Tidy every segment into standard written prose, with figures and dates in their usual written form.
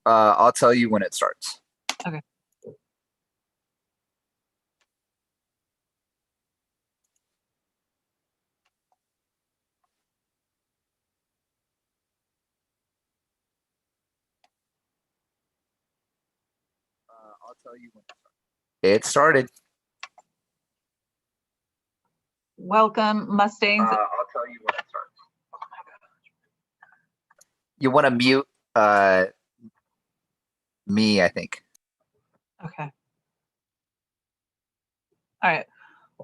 I'll tell you when it starts. Okay. I'll tell you when it started. Welcome, Mustangs. I'll tell you when it starts. You want to mute me, I think. Okay. All right.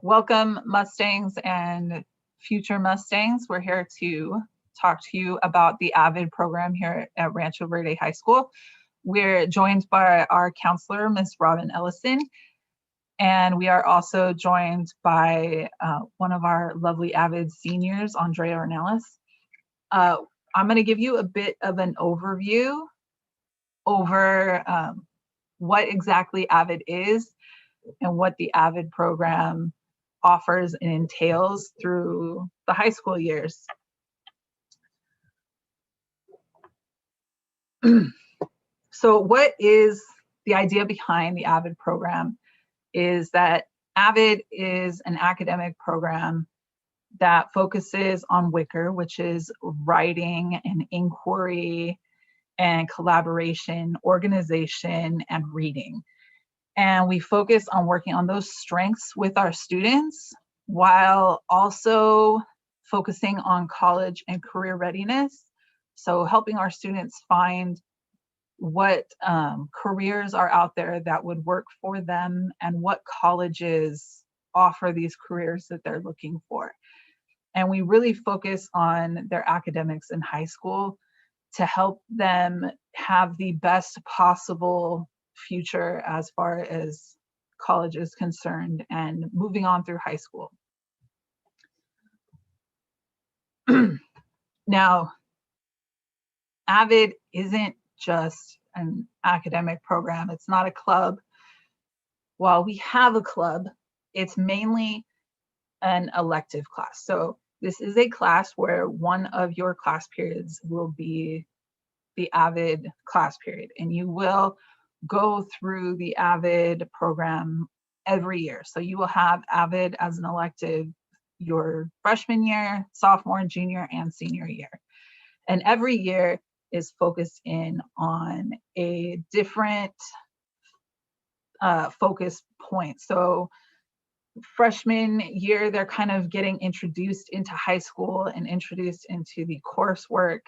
Welcome, Mustangs and future Mustangs. We're here to talk to you about the AVID program here at Rancho Verde High School. We're joined by our counselor, Ms. Robin Ellison, and we are also joined by one of our lovely AVID seniors, Andrea Ornelas. I'm going to give you a bit of an overview over what exactly AVID is and what the AVID program offers and entails through the high school years. So what is the idea behind the AVID program is that AVID is an academic program that focuses on WICR, which is writing and inquiry and collaboration, organization, and reading. And we focus on working on those strengths with our students while also focusing on college and career readiness. So helping our students find what careers are out there that would work for them and what colleges offer these careers that they're looking for. And we really focus on their academics in high school to help them have the best possible future as far as college is concerned and moving on through high school. Now, AVID isn't just an academic program. It's not a club. While we have a club, it's mainly an elective class. So this is a class where one of your class periods will be the AVID class period, and you will go through the AVID program every year. So you will have AVID as an elective your freshman year, sophomore, junior, and senior year. And every year is focused in on a different focus point. So freshman year, they're kind of getting introduced into high school and introduced into the coursework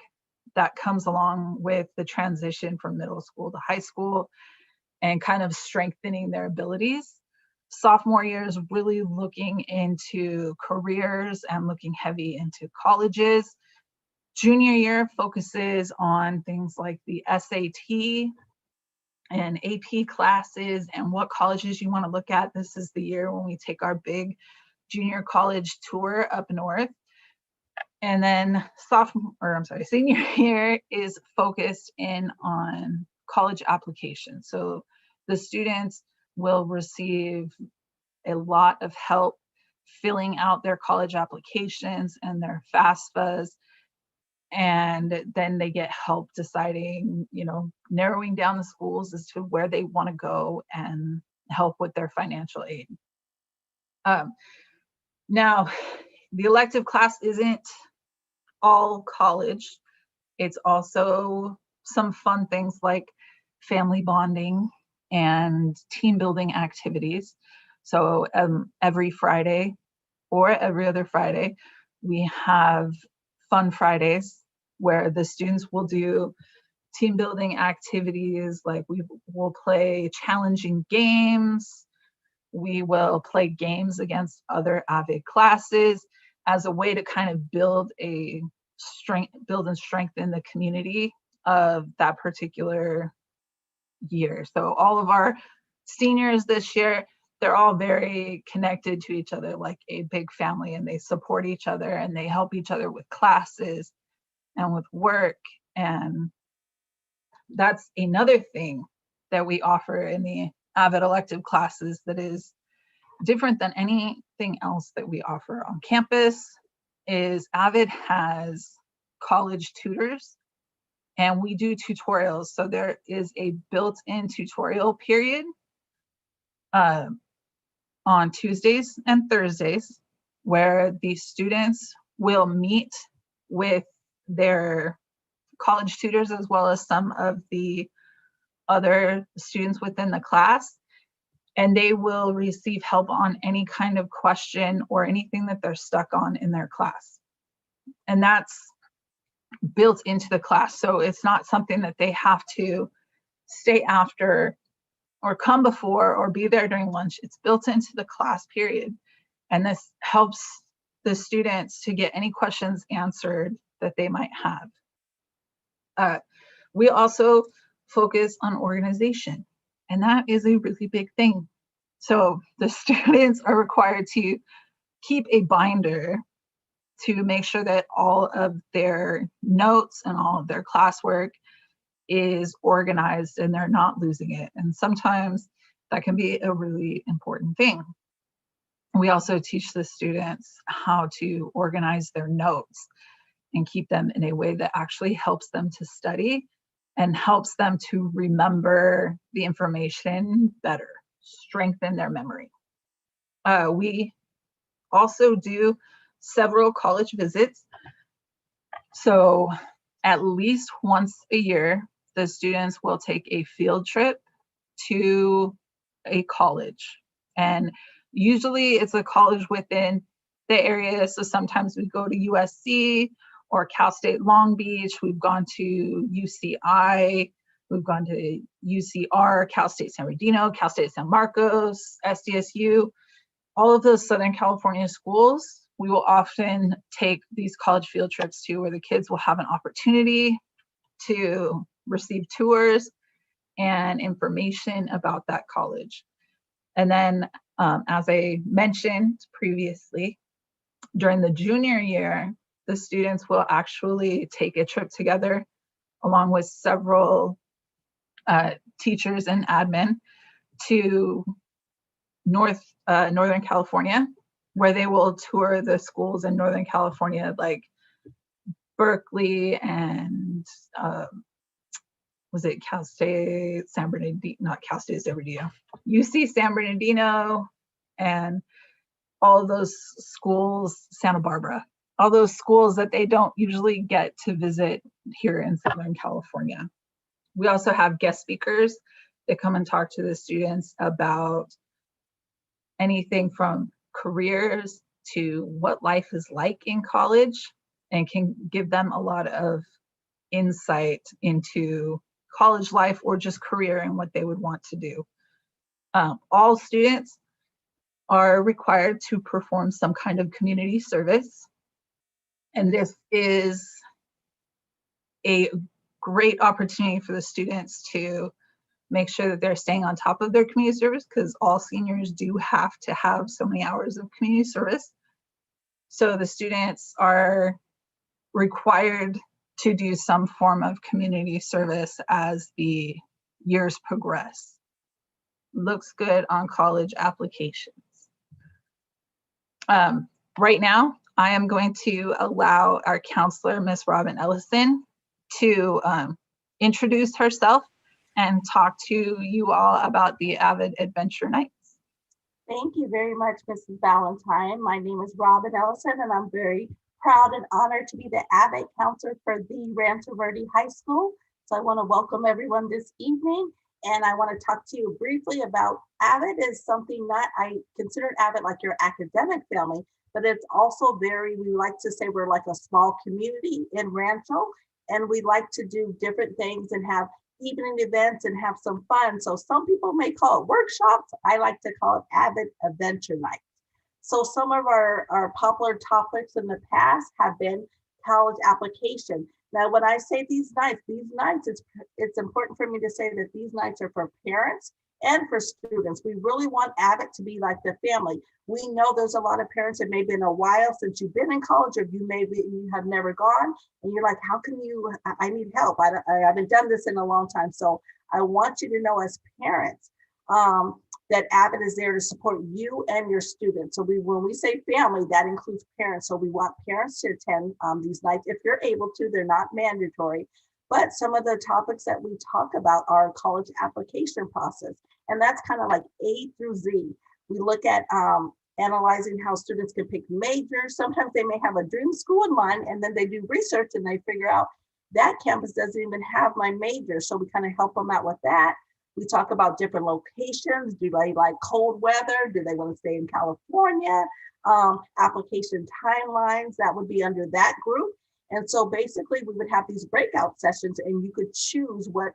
that comes along with the transition from middle school to high school and kind of strengthening their abilities. Sophomore year is really looking into careers and looking heavy into colleges. Junior year focuses on things like the SAT and AP classes and what colleges you want to look at. This is the year when we take our big junior college tour up north. And then senior year is focused in on college application. So the students will receive a lot of help filling out their college applications and their FAFSAs. And then they get help deciding, narrowing down the schools as to where they want to go and help with their financial aid. Now, the elective class isn't all college. It's also some fun things like family bonding and team building activities. So every Friday or every other Friday, we have Fun Fridays where the students will do team building activities, like we will play challenging games. We will play games against other AVID classes as a way to kind of build and strengthen the community of that particular year. So all of our seniors this year, they're all very connected to each other like a big family, and they support each other and they help each other with classes and with work. And that's another thing that we offer in the AVID elective classes that is different than anything else that we offer on campus is AVID has college tutors, and we do tutorials. So there is a built-in tutorial period on Tuesdays and Thursdays where the students will meet with their college tutors as well as some of the other students within the class, and they will receive help on any kind of question or anything that they're stuck on in their class. And that's built into the class. So it's not something that they have to stay after or come before or be there during lunch. It's built into the class period. And this helps the students to get any questions answered that they might have. We also focus on organization, and that is a really big thing. So the students are required to keep a binder to make sure that all of their notes and all of their classwork is organized and they're not losing it. And sometimes that can be a really important thing. We also teach the students how to organize their notes and keep them in a way that actually helps them to study and helps them to remember the information better, strengthen their memory. We also do several college visits. So at least once a year, the students will take a field trip to a college. And usually it's a college within the area. So sometimes we go to USC or Cal State Long Beach. We've gone to UCI. We've gone to UCR, Cal State San Bernardino, Cal State San Marcos, SDSU. All of those Southern California schools, we will often take these college field trips to, where the kids will have an opportunity to receive tours and information about that college. And then, as I mentioned previously, during the junior year, the students will actually take a trip together along with several teachers and admin to Northern California, where they will tour the schools in Northern California, like Berkeley and was it Cal State San Bernardino, not Cal State San Bernardino, UC San Bernardino, and all those schools, Santa Barbara, all those schools that they don't usually get to visit here in Southern California. We also have guest speakers that come and talk to the students about anything from careers to what life is like in college, and can give them a lot of insight into college life or just career and what they would want to do. All students are required to perform some kind of community service. And this is a great opportunity for the students to make sure that they're staying on top of their community service, because all seniors do have to have so many hours of community service. So the students are required to do some form of community service as the years progress. Looks good on college applications. Right now, I am going to allow our counselor, Miss Robin Ellison, to introduce herself and talk to you all about the AVID Adventure Nights. Thank you very much, Mrs. Ballantyne. My name is Robin Ellison, and I'm very proud and honored to be the AVID counselor for the Rancho Verde High School. So I want to welcome everyone this evening, and I want to talk to you briefly about AVID. Is something that I consider AVID like your academic family, but it's also very, we like to say we're like a small community in Rancho, and we like to do different things and have evening events and have some fun. So some people may call it workshops. I like to call it AVID Adventure Night. So some of our popular topics in the past have been college application. Now, when I say these nights, it's important for me to say that these nights are for parents and for students. We really want AVID to be like the family. We know there's a lot of parents that may have been a while since you've been in college, or you have never gone, and you're like, how can you, I need help. I haven't done this in a long time. So I want you to know as parents that AVID is there to support you and your students. So when we say family, that includes parents. So we want parents to attend these nights if you're able to. They're not mandatory, But some of the topics that we talk about are college application process. And that's kind of like A through Z. We look at analyzing how students can pick majors. Sometimes they may have a dream school in mind, and then they do research and they figure out that campus doesn't even have my major. So we kind of help them out with that. We talk about different locations. Do they like cold weather? Do they want to stay in California? Application timelines, that would be under that group. And so basically we would have these breakout sessions and you could choose what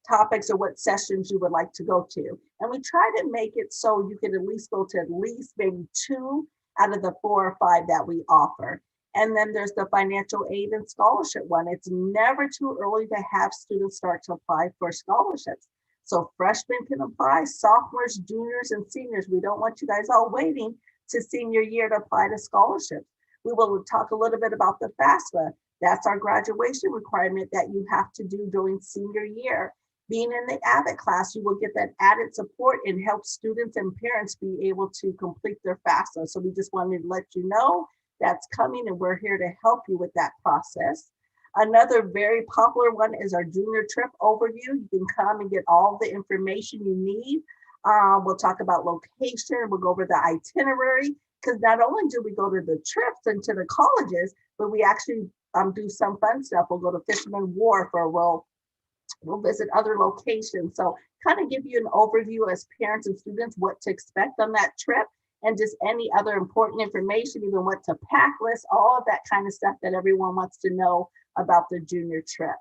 topics or what sessions you would like to go to. And we try to make it so you could at least go to at least maybe 2 out of the 4 or 5 that we offer. And then there's the financial aid and scholarship one. It's never too early to have students start to apply for scholarships. So freshmen can apply, sophomores, juniors, and seniors. We don't want you guys all waiting to senior year to apply to scholarships. We will talk a little bit about the FAFSA. That's our graduation requirement that you have to do during senior year. Being in the AVID class, you will get that added support and help students and parents be able to complete their FAFSA. So we just wanted to let you know that's coming and we're here to help you with that process. Another very popular one is our junior trip overview. You can come and get all the information you need. We'll talk about location, we'll go over the itinerary, because not only do we go to the trips and to the colleges, but we actually do some fun stuff. We'll go to Fisherman Wharf, or we'll visit other locations. So kind of give you an overview as parents and students what to expect on that trip, and just any other important information, even what to pack list, all of that kind of stuff that everyone wants to know about the junior trip.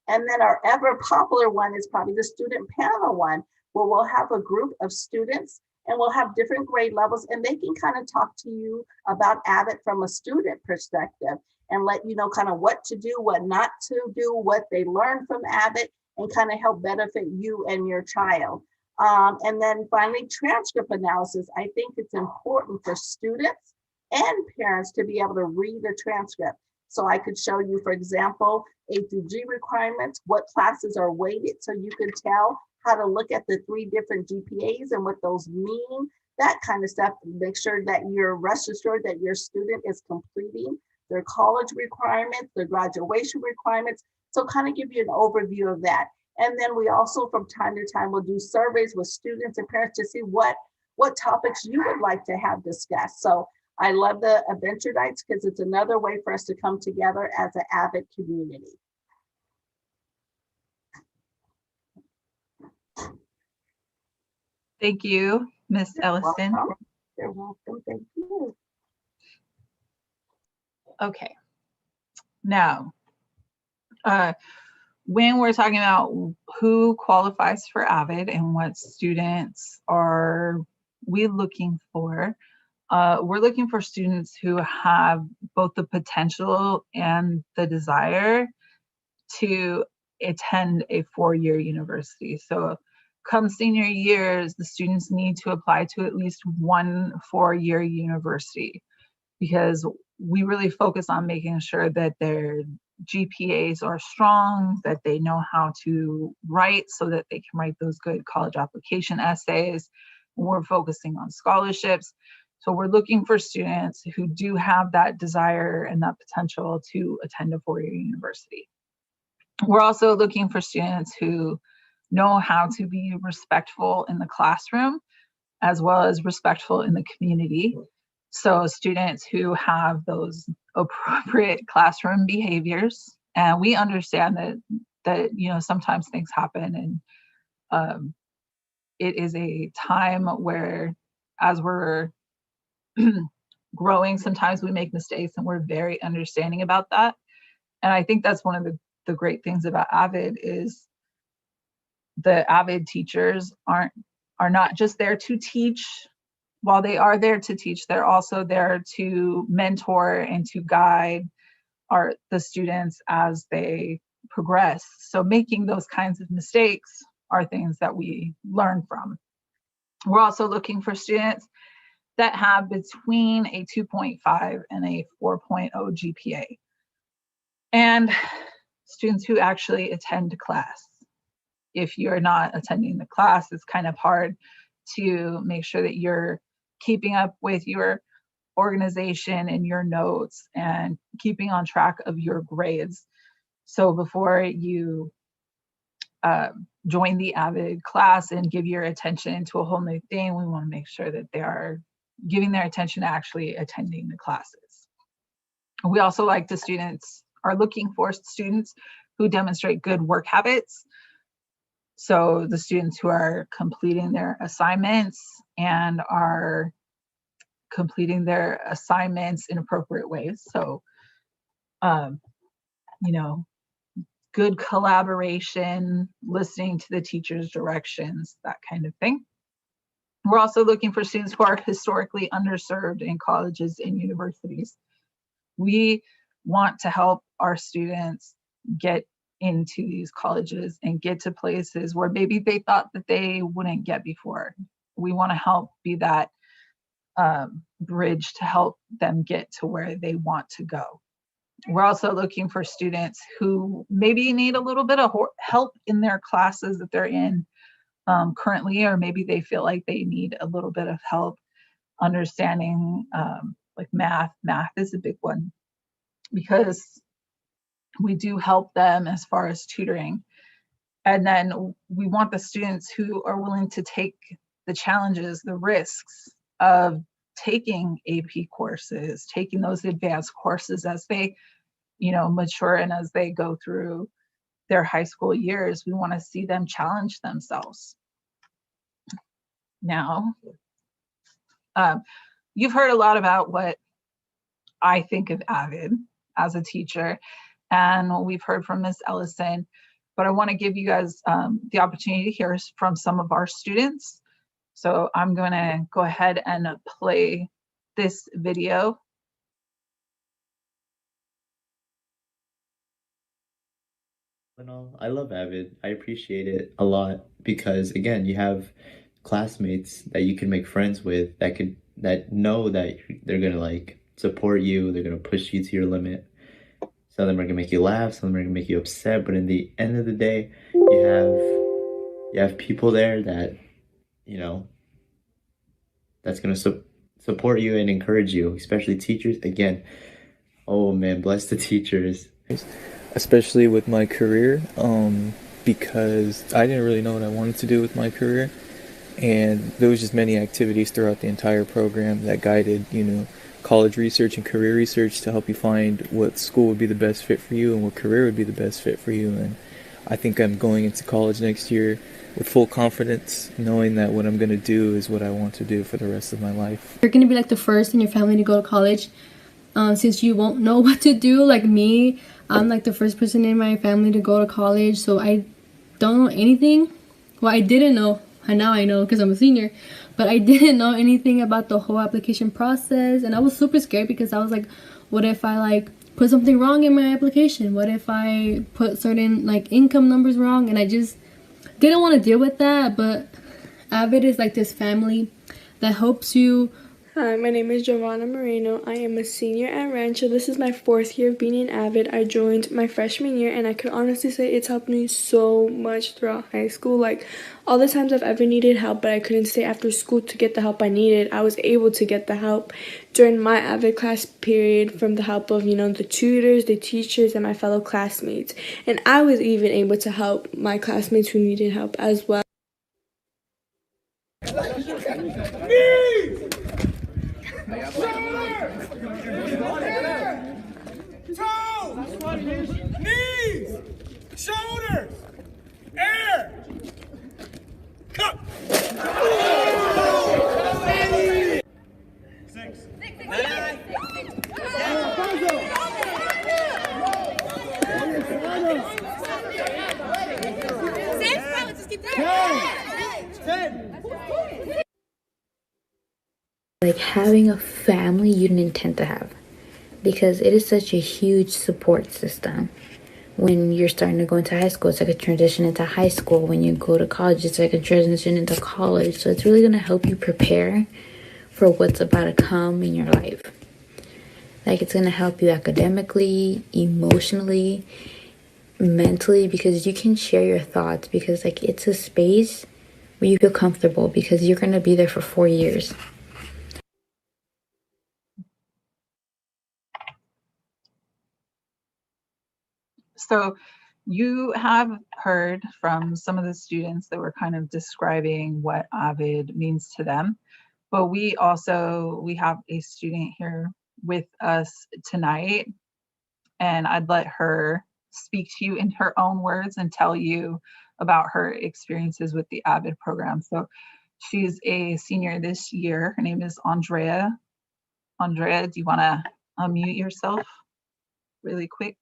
And then our ever popular one is probably the student panel one, where we'll have a group of students and we'll have different grade levels, and they can kind of talk to you about AVID from a student perspective and let you know kind of what to do, what not to do, what they learned from AVID, and kind of help benefit you and your child. And then finally, transcript analysis. I think it's important for students and parents to be able to read the transcript. So I could show you, for example, A through G requirements, what classes are weighted, so you can tell how to look at the 3 different GPAs and what those mean, that kind of stuff. Make sure that you're rest assured that your student is completing their college requirements, their graduation requirements. So kind of give you an overview of that. And then we also from time to time will do surveys with students and parents to see what topics you would like to have discussed. So I love the Adventure Nights because it's another way for us to come together as an AVID community. Thank you, Ms. Ellison. You're welcome. Thank you. Okay. Now, when we're talking about who qualifies for AVID and what students are we looking for, we're looking for students who have both the potential and the desire to attend a 4-year university. So come senior years, the students need to apply to at least one 4-year university, because we really focus on making sure that their GPAs are strong, that they know how to write so that they can write those good college application essays. We're focusing on scholarships. So we're looking for students who do have that desire and that potential to attend a 4-year university. We're also looking for students who know how to be respectful in the classroom as well as respectful in the community. So students who have those appropriate classroom behaviors, and we understand that you know, sometimes things happen, and it is a time where, as we're growing, sometimes we make mistakes, and we're very understanding about that. And I think that's one of the great things about AVID is the AVID teachers are not just there to teach. While they are there to teach, they're also there to mentor and to guide the students as they progress. So making those kinds of mistakes are things that we learn from. We're also looking for students that have between a 2.5 and a 4.0 GPA, and students who actually attend class. If you're not attending the class, it's kind of hard to make sure that you're keeping up with your organization and your notes and keeping on track of your grades. So before you join the AVID class and give your attention to a whole new thing, we want to make sure that they are giving their attention to actually attending the classes. We also are looking for students who demonstrate good work habits. So the students who are completing their assignments and are completing their assignments in appropriate ways. So, good collaboration, listening to the teacher's directions, that kind of thing. We're also looking for students who are historically underserved in colleges and universities. We want to help our students get into these colleges and get to places where maybe they thought that they wouldn't get before. We want to help be that bridge to help them get to where they want to go. We're also looking for students who maybe need a little bit of help in their classes that they're in currently, or maybe they feel like they need a little bit of help understanding like math. Math is a big one because we do help them as far as tutoring. And then we want the students who are willing to take the challenges, the risks of taking AP courses, taking those advanced courses as they, mature and as they go through their high school years. We want to see them challenge themselves. Now, you've heard a lot about what I think of AVID as a teacher, and we've heard from Ms. Ellison, but I want to give you guys the opportunity to hear from some of our students. So I'm going to go ahead and play this video. I love AVID. I appreciate it a lot because, again, you have classmates that you can make friends with that know that they're gonna support you, they're gonna push you to your limit. Some of them are gonna make you laugh, some of them are gonna make you upset, but in the end of the day, you have people there that that's gonna support you and encourage you, especially teachers. Again, oh man, bless the teachers. Especially with my career, because I didn't really know what I wanted to do with my career, and there was just many activities throughout the entire program that guided, college research and career research to help you find what school would be the best fit for you and what career would be the best fit for you. And I think I'm going into college next year with full confidence, knowing that what I'm going to do is what I want to do for the rest of my life. You're going to be the first in your family to go to college, since you won't know what to do. Like me, I'm the first person in my family to go to college, so I don't know anything. Well, I didn't know, and now I know because I'm a senior, but I didn't know anything about the whole application process, and I was super scared because I was like, what if I put something wrong in my application? What if I put certain income numbers wrong? And I just didn't want to deal with that. But AVID is this family that helps you. Hi, my name is Giovanna Moreno. I am a senior at Rancho. This is my 4th year of being in AVID. I joined my freshman year, and I could honestly say it's helped me so much throughout high school. All the times I've ever needed help, but I couldn't stay after school to get the help I needed, I was able to get the help during my AVID class period from the help of, the tutors, the teachers, and my fellow classmates. And I was even able to help my classmates who needed help as well. Knees, shoulders, air, cup. 6, 9, 10. Having a family you didn't intend to have, because it is such a huge support system. When you're starting to go into high school, it's like a transition into high school. When you go to college, it's like a transition into college. So it's really going to help you prepare for what's about to come in your life. It's going to help you academically, emotionally, mentally, because you can share your thoughts, because it's a space where you feel comfortable, because you're going to be there for 4 years. So you have heard from some of the students that were kind of describing what AVID means to them, but we have a student here with us tonight, and I'd let her speak to you in her own words and tell you about her experiences with the AVID program. So she's a senior this year. Her name is Andrea. Andrea, do you want to unmute yourself really quick?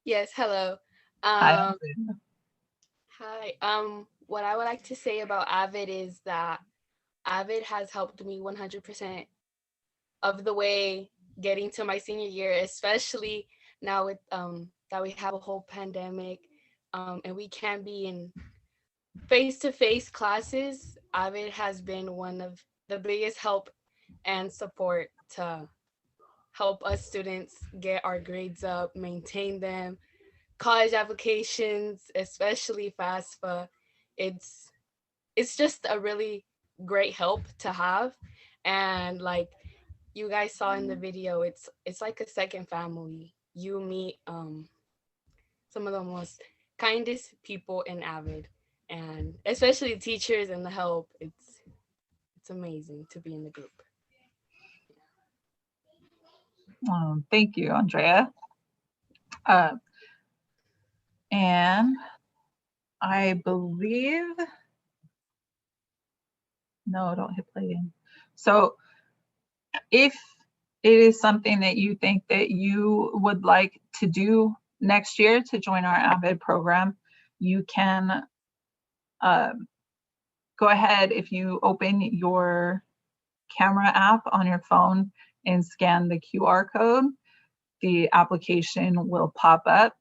Yes, hello. Hi, Um, Andrea. hi. What I would like to say about AVID is that AVID has helped me 100% of the way getting to my senior year, especially now with that we have a whole pandemic, and we can't be in face-to-face classes. AVID has been one of the biggest help and support to help us students get our grades up, maintain them, college applications, especially FAFSA. It's it's just a really great help to have. And like you guys saw in the video, it's like a second family. You meet some of the most kindest people in AVID, and especially the teachers and the help. It's amazing to be in the group. Thank you, Andrea. And I believe, no, don't hit play again. So if it is something that you think that you would like to do next year to join our AVID program, you can go ahead, if you open your camera app on your phone and scan the QR code, the application will pop up.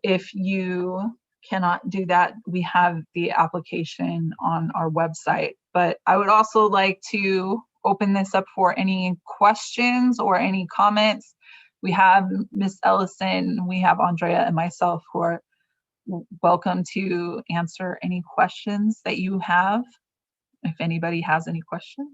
If you cannot do that, we have the application on our website. But I would also like to open this up for any questions or any comments. We have Miss Ellison, we have Andrea and myself who are welcome to answer any questions that you have, if anybody has any questions.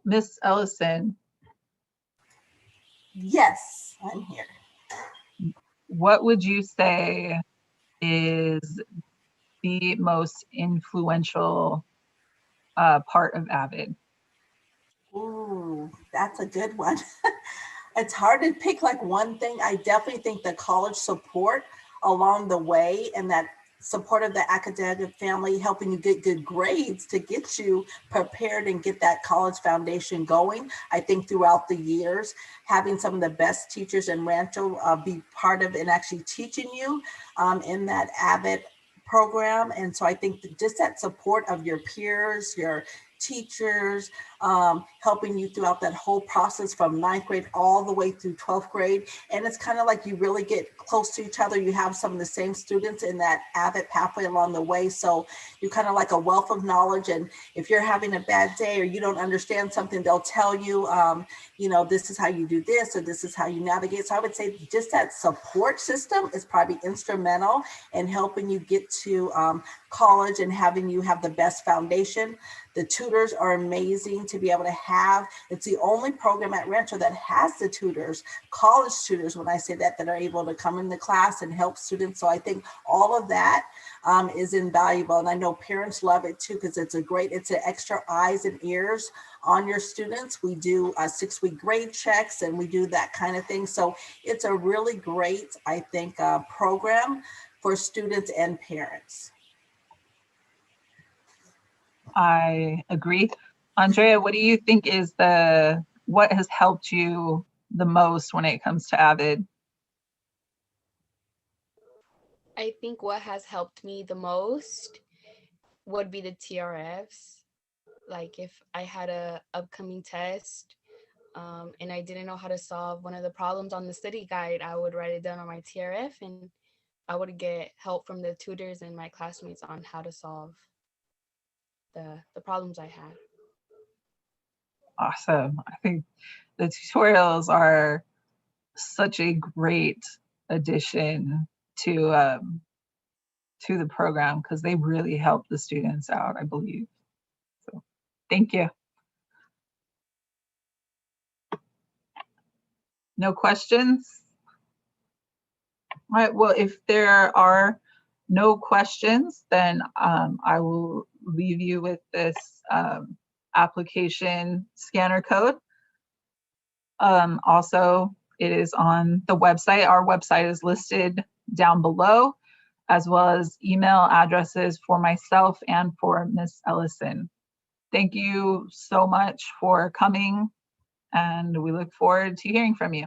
Miss Ellison, Yes, I'm here. what would you say is the most influential part of AVID? Ooh, that's a good one. It's hard to pick like one thing. I definitely think the college support along the way and that support of the academic family helping you get good grades to get you prepared and get that college foundation going. I think throughout the years, having some of the best teachers in Rancho be part of and actually teaching you in that AVID program. And so I think that just that support of your peers, your teachers, helping you throughout that whole process from 9th grade all the way through 12th grade. And it's kind of like you really get close to each other. You have some of the same students in that AVID pathway along the way. So you're kind of like a wealth of knowledge. And if you're having a bad day or you don't understand something, they'll tell you, you know, this is how you do this, or this is how you navigate. So I would say just that support system is probably instrumental in helping you get to college and having you have the best foundation. The tutors are amazing to be able to have. It's the only program at Rancho that has the tutors, college tutors, when I say that, that are able to come into class and help students. So I think all of that is invaluable. And I know parents love it too, because it's an extra eyes and ears on your students. We do 6-week grade checks and we do that kind of thing. So it's a really great, I think, program for students and parents. I agree. Andrea, what do you think is what has helped you the most when it comes to AVID? I think what has helped me the most would be the TRFs. Like if I had a upcoming test and I didn't know how to solve one of the problems on the study guide, I would write it down on my TRF and I would get help from the tutors and my classmates on how to solve the problems I had. Awesome. I think the tutorials are such a great addition to the program because they really help the students out, I believe. So thank you. No questions? All right, well, if there are no questions, then I will leave you with this application scanner code. Also, it is on the website. Our website is listed down below, as well as email addresses for myself and for Miss Ellison. Thank you so much for coming, and we look forward to hearing from you.